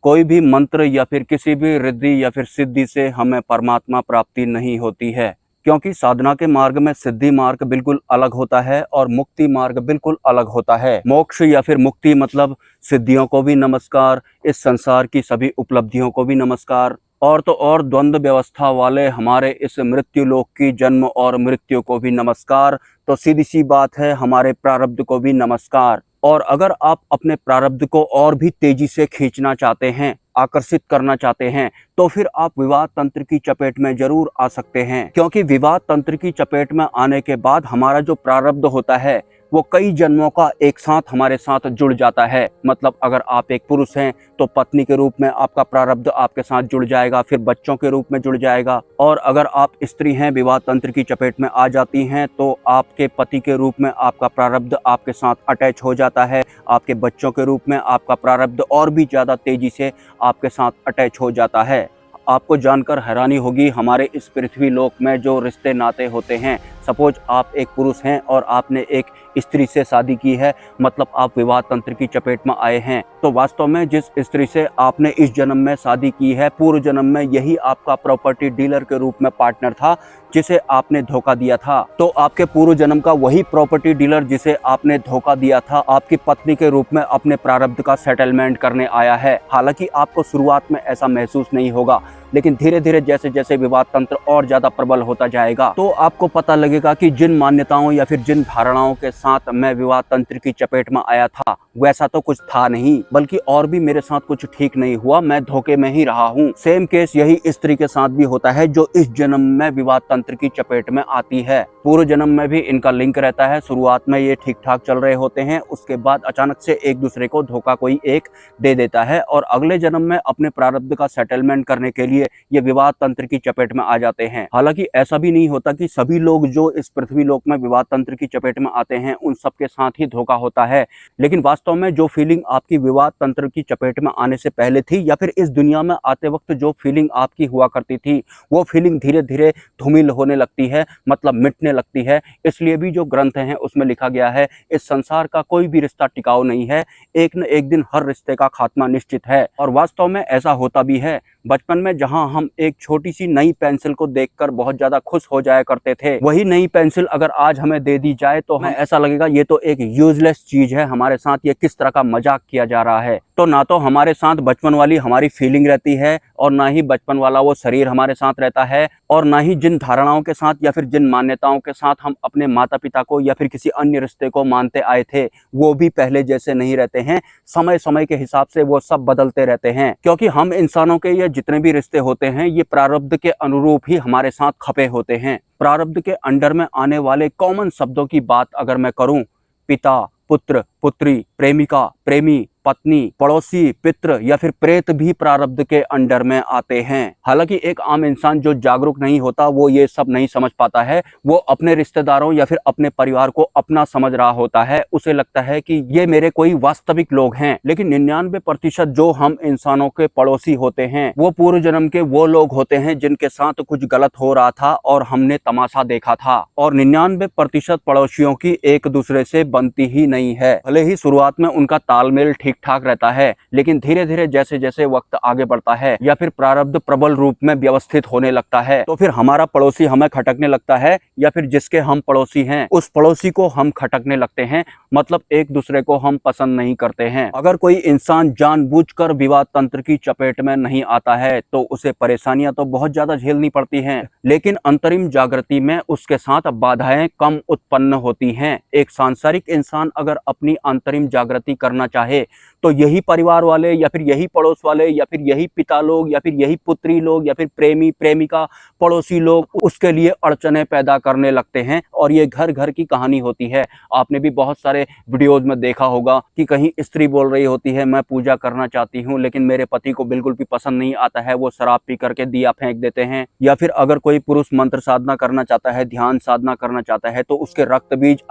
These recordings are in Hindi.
कोई भी मंत्र या फिर किसी भी रिद्धि या फिर सिद्धि से हमें परमात्मा प्राप्ति नहीं होती है, क्योंकि साधना के मार्ग में सिद्धि मार्ग बिल्कुल अलग होता है और मुक्ति मार्ग बिल्कुल अलग होता है। मोक्ष या फिर मुक्ति मतलब सिद्धियों को भी नमस्कार, इस संसार की सभी उपलब्धियों को भी नमस्कार, और तो और द्वंद्व व्यवस्था वाले हमारे इस मृत्यु लोक की जन्म और मृत्यु को भी नमस्कार। तो सीधी सी बात है, हमारे प्रारब्ध को भी नमस्कार। और अगर आप अपने प्रारब्ध को और भी तेजी से खींचना चाहते हैं, आकर्षित करना चाहते हैं, तो फिर आप विवाह तंत्र की चपेट में जरूर आ सकते हैं, क्योंकि विवाह तंत्र की चपेट में आने के बाद हमारा जो प्रारब्ध होता है वो कई जन्मों का एक साथ हमारे साथ जुड़ जाता है। मतलब अगर आप एक पुरुष हैं तो पत्नी के रूप में आपका प्रारब्ध आपके साथ जुड़ जाएगा, फिर बच्चों के रूप में जुड़ जाएगा। और अगर आप स्त्री हैं, विवाह तंत्र की चपेट में आ जाती हैं, तो आपके पति के रूप में आपका प्रारब्ध आपके साथ अटैच हो जाता है, आपके बच्चों के रूप में आपका प्रारब्ध और भी ज़्यादा तेजी से आपके साथ अटैच हो जाता है। आपको जानकर हैरानी होगी, हमारे इस पृथ्वी लोक में जो रिश्ते नाते होते हैं, सपोज आप एक पुरुष हैं और आपने एक स्त्री से शादी की है, मतलब आप विवाह तंत्र की चपेट में आए हैं, तो वास्तव में जिस स्त्री से आपने इस जन्म में शादी की है, पूर्व जन्म में यही आपका प्रॉपर्टी डीलर के रूप में पार्टनर था जिसे आपने धोखा दिया था। तो आपके पूर्व जन्म का वही प्रॉपर्टी डीलर जिसे आपने धोखा दिया था, आपकी पत्नी के रूप में अपने प्रारब्ध का सेटलमेंट करने आया है। हालांकि आपको शुरुआत में ऐसा महसूस नहीं होगा, लेकिन धीरे धीरे जैसे जैसे विवाह तंत्र और ज्यादा प्रबल होता जाएगा, तो आपको पता लगेगा कि जिन मान्यताओं या फिर जिन धारणाओं के साथ मैं विवाह तंत्र की चपेट में आया था, वैसा तो कुछ था नहीं, बल्कि और भी मेरे साथ कुछ ठीक नहीं हुआ, मैं धोखे में ही रहा हूँ। सेम केस यही स्त्री के साथ भी होता है जो इस जन्म में विवाह तंत्र की चपेट में आती है। पूर्व जन्म में भी इनका लिंक रहता है, शुरुआत में ये ठीक ठाक चल रहे होते हैं, उसके बाद अचानक से एक दूसरे को धोखा कोई एक दे देता है और अगले जन्म में अपने प्रारब्ध का सेटलमेंट करने के लिए ये विवाह तंत्र की चपेट में आ जाते हैं। हालांकि ऐसा भी नहीं होता कि सभी लोग जो इस पृथ्वी लोक में विवाह तंत्र की चपेट में आते हैं उन सबके साथ ही धोखा होता है, लेकिन वास्तव में जो फीलिंग आपकी विवाह तंत्र की चपेट में आने से पहले थी या फिर इस दुनिया में आते वक्त जो फीलिंग आपकी हुआ करती थी, वो फीलिंग धीरे धीरे धूमिल होने लगती है, मतलब मिटने लगती है। इसलिए भी जो ग्रंथ हैं उसमें लिखा गया है, इस संसार का कोई भी रिश्ता टिकाऊ नहीं है, एक न एक दिन हर रिश्ते का खात्मा निश्चित है। और वास्तव में ऐसा होता भी है। बचपन में जहां हम एक छोटी सी नई पेंसिल को देखकर बहुत ज्यादा खुश हो जाया करते थे, वही नई पेंसिल अगर आज हमें दे दी जाए तो हमें ऐसा लगेगा ये तो एक यूजलेस चीज है, हमारे साथ ये किस तरह का मजाक किया जा रहा है। तो ना तो हमारे साथ बचपन वाली हमारी फीलिंग रहती है और ना ही बचपन वाला वो शरीर हमारे साथ रहता है, और ना ही जिन धारणाओं के साथ या फिर जिन मान्यताओं के साथ हम अपने माता पिता को या फिर किसी अन्य रिश्ते को मानते आए थे, वो भी पहले जैसे नहीं रहते हैं। समय समय के हिसाब से वो सब बदलते रहते हैं, क्योंकि हम इंसानों के ये जितने भी रिश्ते होते हैं ये प्रारब्ध के अनुरूप ही हमारे साथ खपे होते हैं। प्रारब्ध के अंडर में आने वाले कॉमन शब्दों की बात अगर मैं करूं, पिता, पुत्र, पुत्री, प्रेमिका, प्रेमी, पत्नी, पड़ोसी, पितृ या फिर प्रेत भी प्रारब्ध के अंडर में आते हैं। हालांकि एक आम इंसान जो जागरूक नहीं होता वो ये सब नहीं समझ पाता है, वो अपने रिश्तेदारों या फिर अपने परिवार को अपना समझ रहा होता है, उसे लगता है कि ये मेरे कोई वास्तविक लोग हैं। लेकिन 99% जो हम इंसानों के पड़ोसी होते हैं वो पूर्व जन्म के वो लोग होते हैं जिनके साथ कुछ गलत हो रहा था और हमने तमाशा देखा था। और 99% पड़ोसियों की एक दूसरे से बनती ही नहीं है। भले ही शुरुआत में उनका तालमेल ठीक ठाक रहता है, लेकिन धीरे धीरे जैसे जैसे वक्त आगे बढ़ता है या फिर प्रारब्ध प्रबल रूप में व्यवस्थित होने लगता है, तो फिर हमारा पड़ोसी हमें खटकने लगता है या फिर जिसके हम पड़ोसी हैं उस पड़ोसी को हम खटकने लगते हैं। मतलब एक दूसरे को हम पसंद नहीं करते हैं। अगर कोई इंसान जानबूझकर विवाह तंत्र की चपेट में नहीं आता है तो उसे परेशानियां तो बहुत ज्यादा झेलनी पड़ती हैं, लेकिन अंतरिम जागृति में उसके साथ बाधाएं कम उत्पन्न होती हैं। एक सांसारिक इंसान अगर अपनी अंतरिम जागृति करना चाहे तो यही परिवार वाले या फिर यही पड़ोस वाले या फिर यही पिता लोग या फिर यही पुत्री लोग या फिर प्रेमी प्रेमिका पड़ोसी लोग उसके लिए अड़चने पैदा करने लगते हैं। और ये घर घर की कहानी होती है। आपने भी बहुत सारे वीडियोज में देखा होगा कि कहीं स्त्री बोल रही होती है मैं पूजा करना चाहती हूँ लेकिन मेरे पति को बिल्कुल भी पसंद नहीं आता है, वो शराब पी करके दिया फेंक देते हैं। या फिर अगर कोई पुरुष मंत्र साधना करना चाहता है, ध्यान साधना करना चाहता है, तो उसके रक्त बीज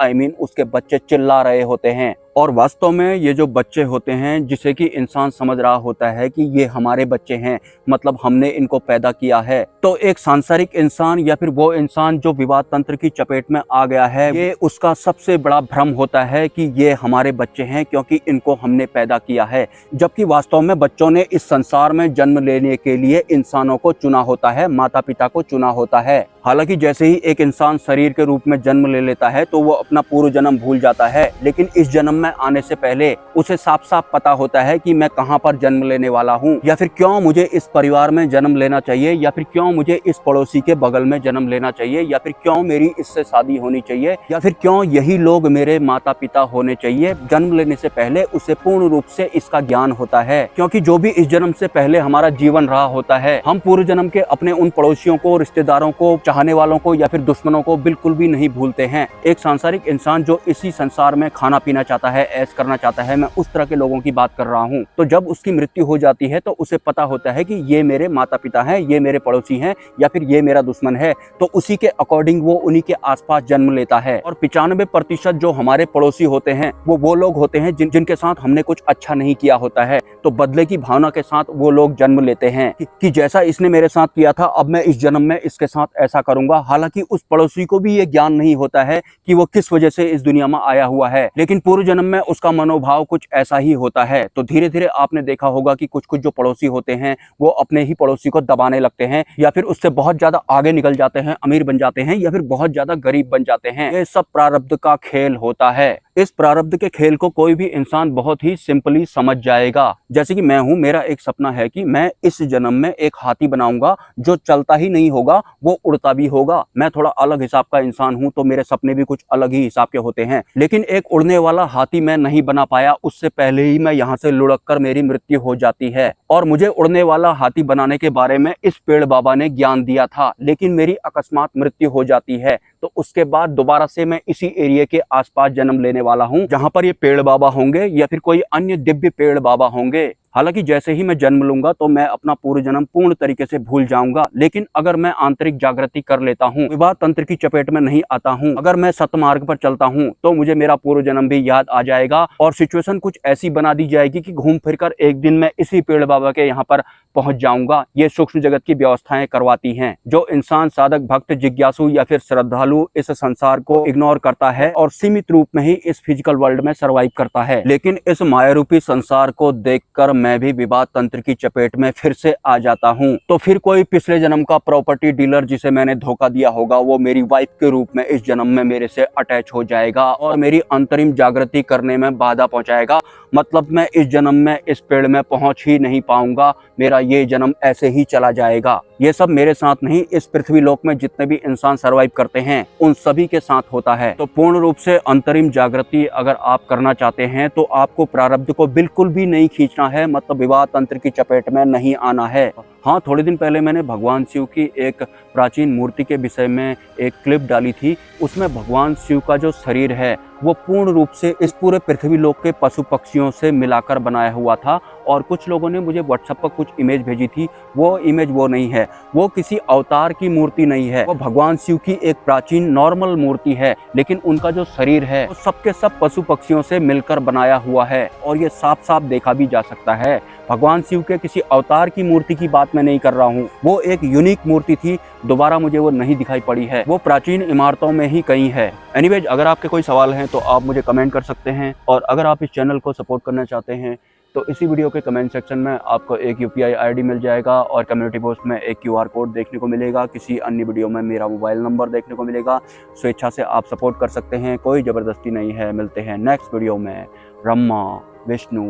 उसके बच्चे चिल्ला रहे होते हैं और वास्तव में ये जो बच्चे होते हैं, जिसे कि इंसान समझ रहा होता है कि ये हमारे बच्चे हैं, मतलब हमने इनको पैदा किया है, तो एक सांसारिक इंसान या फिर वो इंसान जो विवाद तंत्र की चपेट में आ गया है, ये उसका सबसे बड़ा भ्रम होता है कि ये हमारे बच्चे हैं क्योंकि इनको हमने पैदा किया है। जबकि वास्तव में बच्चों ने इस संसार में जन्म लेने के लिए इंसानों को चुना होता है, माता पिता को चुना होता है। हालांकि जैसे ही एक इंसान शरीर के रूप में जन्म ले लेता है तो वो अपना पूर्व जन्म भूल जाता है, लेकिन इस जन्म में आने से पहले उसे साफ साफ पता होता है कि मैं कहां पर जन्म लेने वाला हूं, या फिर क्यों मुझे इस परिवार में जन्म लेना चाहिए, या फिर क्यों मुझे इस पड़ोसी के बगल में जन्म लेना चाहिए, या फिर क्यों मेरी इससे शादी होनी चाहिए, या फिर क्यों यही लोग मेरे माता पिता होने चाहिए। जन्म लेने से पहले उसे पूर्ण रूप से इसका ज्ञान होता है, क्योंकि जो भी इस जन्म से पहले हमारा जीवन रहा होता है, हम पूर्व जन्म के अपने उन पड़ोसियों को, रिश्तेदारों को, चाहने वालों को या फिर दुश्मनों को बिल्कुल भी नहीं भूलते हैं। एक सांसारिक इंसान जो इसी संसार में खाना पीना चाहता है, ऐश करना चाहता है, मैं उस तरह के लोगों की बात कर रहा हूँ, तो जब उसकी मृत्यु हो जाती है तो उसे पता होता है कि ये मेरे माता पिता हैं, ये मेरे पड़ोसी हैं, या फिर ये मेरा दुश्मन है, तो उसी के अकॉर्डिंग वो उन्हीं के आसपास जन्म लेता है। और 95% जो हमारे पड़ोसी होते हैं वो लोग होते हैं जिनके साथ हमने कुछ अच्छा नहीं किया होता है, तो बदले की भावना के साथ वो लोग जन्म लेते हैं कि जैसा इसने मेरे साथ किया था, अब मैं इस जन्म में इसके साथ ऐसा करूंगा। हालांकि उस पड़ोसी को भी ये ज्ञान नहीं होता है कि वो किस वजह से इस दुनिया में आया हुआ है, लेकिन पूर्व जन्म में उसका मनोभाव कुछ ऐसा ही होता है। तो धीरे धीरे आपने देखा होगा कि कुछ कुछ जो पड़ोसी होते हैं वो अपने ही पड़ोसी को दबाने लगते हैं, या फिर उससे बहुत ज्यादा आगे निकल जाते हैं, अमीर बन जाते हैं, या फिर बहुत ज्यादा गरीब बन जाते हैं। ये सब प्रारब्ध का खेल होता है। इस प्रारब्ध के खेल को कोई भी इंसान बहुत ही सिंपली समझ जाएगा। जैसे कि मैं हूं, मेरा एक सपना है कि मैं इस जन्म में एक हाथी बनाऊंगा जो चलता ही नहीं होगा, वो उड़ता भी होगा। मैं थोड़ा अलग हिसाब का इंसान हूं, तो मेरे सपने भी कुछ अलग ही हिसाब के होते हैं, लेकिन एक उड़ने वाला हाथी मैं नहीं बना पाया। उससे पहले ही मैं यहाँ से लुढ़क कर मेरी मृत्यु हो जाती है। और मुझे उड़ने वाला हाथी बनाने के बारे में इस पेड़ बाबा ने ज्ञान दिया था, लेकिन मेरी अकस्मात मृत्यु हो जाती है। तो उसके बाद दोबारा से मैं इसी एरिया के आसपास जन्म लेने वाला हूँ, जहां पर ये पेड़ बाबा होंगे या फिर कोई अन्य दिव्य पेड़ बाबा होंगे। हालांकि जैसे ही मैं जन्म लूंगा तो मैं अपना पूर्व जन्म पूर्ण तरीके से भूल जाऊंगा, लेकिन अगर मैं आंतरिक जागृति कर लेता हूँ, विवाद तंत्र की चपेट में नहीं आता हूँ, अगर मैं सतमार्ग पर चलता हूँ, तो मुझे मेरा पूर्व जन्म भी याद आ जाएगा और सिचुएशन कुछ ऐसी बना दी जाएगी कि घूम फिर कर एक दिन मैं इसी पेड़ बाबा के यहाँ पर पहुंच जाऊंगा। ये सूक्ष्म जगत की व्यवस्थाएं करवाती हैं। जो इंसान साधक, भक्त, जिज्ञासु या फिर श्रद्धालु इस संसार को इग्नोर करता है और सीमित रूप में ही इस फिजिकल वर्ल्ड में सर्वाइव करता है, लेकिन इस मायारूपी संसार को देखकर मैं भी विवाद तंत्र की चपेट में फिर से आ जाता हूँ। तो फिर कोई पिछले जन्म का प्रॉपर्टी डीलर जिसे मैंने धोखा दिया होगा, वो मेरी वाइफ के रूप में इस जन्म में मेरे से अटैच हो जाएगा और मेरी अंतरिम जागृति करने में बाधा पहुंचाएगा। मतलब मैं इस जन्म में इस पेड़ में पहुंच ही नहीं पाऊंगा, मेरा ये जन्म ऐसे ही चला जाएगा। ये सब मेरे साथ नहीं, इस पृथ्वी लोक में जितने भी इंसान सर्वाइव करते हैं उन सभी के साथ होता है। तो पूर्ण रूप से अंतरिम जागृति अगर आप करना चाहते हैं तो आपको प्रारब्ध को बिल्कुल भी नहीं खींचना है, मतलब विवाद तंत्र की चपेट में नहीं आना है। हाँ, थोड़े दिन पहले मैंने भगवान शिव की एक प्राचीन मूर्ति के विषय में एक क्लिप डाली थी। उसमें भगवान शिव का जो शरीर है वो पूर्ण रूप से इस पूरे पृथ्वी लोक के पशु पक्षियों से मिलाकर बनाया हुआ था, और कुछ लोगों ने मुझे व्हाट्सएप पर कुछ इमेज भेजी थी। वो इमेज वो नहीं है, वो किसी अवतार की मूर्ति नहीं है, वो भगवान शिव की एक प्राचीन नॉर्मल मूर्ति है, लेकिन उनका जो शरीर है वो सबके सब पशु पक्षियों से मिलकर बनाया हुआ है। और ये साफ साफ देखा भी जा सकता है। भगवान शिव के किसी अवतार की मूर्ति की बात मैं नहीं कर रहा हूँ, वो एक यूनिक मूर्ति थी, दोबारा मुझे वो नहीं दिखाई पड़ी है, वो प्राचीन इमारतों में ही कहीं है। एनीवेज, अगर आपके कोई सवाल हैं तो आप मुझे कमेंट कर सकते हैं, और अगर आप इस चैनल को सपोर्ट करना चाहते हैं तो इसी वीडियो के कमेंट सेक्शन में आपको एक UPI ID मिल जाएगा और कम्युनिटी पोस्ट में एक QR कोड देखने को मिलेगा। किसी अन्य वीडियो में मेरा मोबाइल नंबर देखने को मिलेगा। स्वेच्छा से आप सपोर्ट कर सकते हैं, कोई ज़बरदस्ती नहीं है। मिलते हैं नेक्स्ट वीडियो में। ब्रह्मा, विष्णु,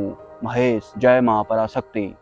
महेश, जय मां पराशक्ति।